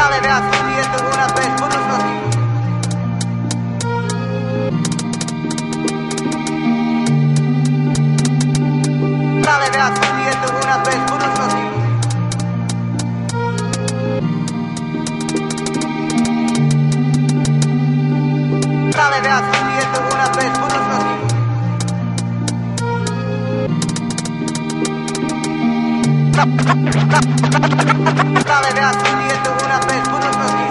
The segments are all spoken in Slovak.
Stále viac ľudí je tu u nás bez budúcnosti. Stále viac ľudí je tu u nás bez budúcnosti. Stále viac ľudí je tu u nás bez budúcnosti. Stále viac ľudí je tu u nás bez budúcnosti.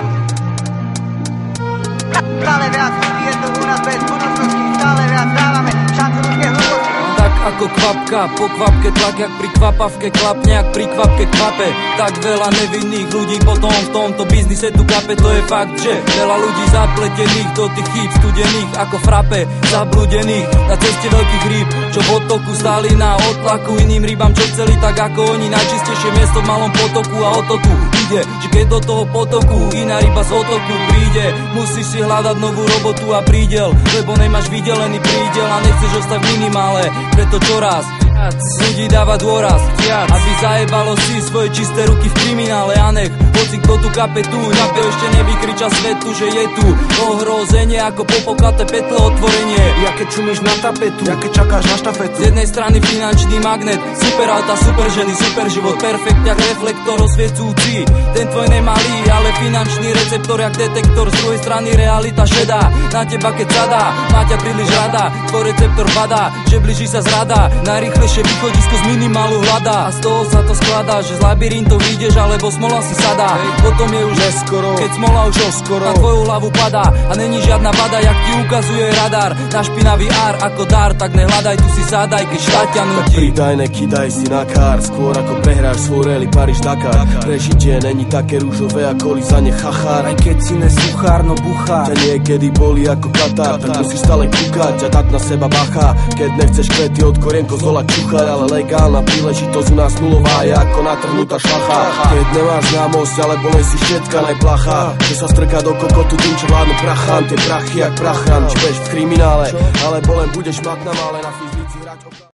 Stále viac ľudí je tu u nás bez budúcnosti. Stále viac dávame šancu ľudské hlúposti. Tak ako kvapka, po kvapke tlak, jak pri kvapavke klapne, jak pri kvapke kvape. Tak veľa nevinných ľudí potom v tomto biznise tu kape. To je fakt, že veľa ľudí zapletených do tých chýb studených ako frape, zabludených na ceste veľkých rýb, čo v odtoku stáli na odtlaku. Iným rybám, čo chceli tak ako oni, najčistejšie miesto v malom potoku. A o to tu ide, že keď do toho potoku iná ryba z otoku príde, musíš si hľadať novú robotu a prídel, lebo nemáš vydelený prídel a nechceš ostať v minimále. Preto čoraz ľudí dáva dôraz, aby zajebalo si svoje čisté ruky v kriminále. A nech hoci kto tu kape tu, ešte nevykriča svetu, že je tu ohrozenie ako popokate petlo otvorenie. Ja keď čumíš na tapetu, ja keď čakáš na štafetu. Z jednej strany finančný magnet, super auta, super ženy, super život, perfekt jak reflektor osviecúci. Ten tvoj nemalý, ale finančný receptor jak detektor. Z druhej strany realita šedá, na teba keď zadá, má ťa príliš rada, tvoj receptor badá, že blíži sa zrada. Najrýchlejšie východisko z minimálu hľadá a z toho sa to skladá, že z labyrintov vyjdeš, alebo smola si sadá. Potom je už neskoro, keď smola už oskoro na tvoju hlavu padá a není žiadna vada, jak ti ukazuje radar. Na špinavý ár ako dar, tak nehľadaj, tu si sadaj, keď štát ťa nutí. Pridaj, nekydaj si na kár, skôr ako prehráš svoj rally Paríž-Dakar. Prežitie není také rúžové ako lízanie chachár. Aj keď si nesuchár, no buchár. Ťa niekedy boli ako Katar, tak musíš stále kúkať a dať na seba bacha. Keď nechceš kvety od korienko zola čuchať, ale legálna príležitosť u nás nulová je ako natrhnutá šlacha. Keď nemáš známosť, alebo len si štetka najplacha, že sa strká do kokotu tým, čo vládnu prachám. Tie prachy jak prachram, či budeš v kriminále, alebo len budeš mať na mále na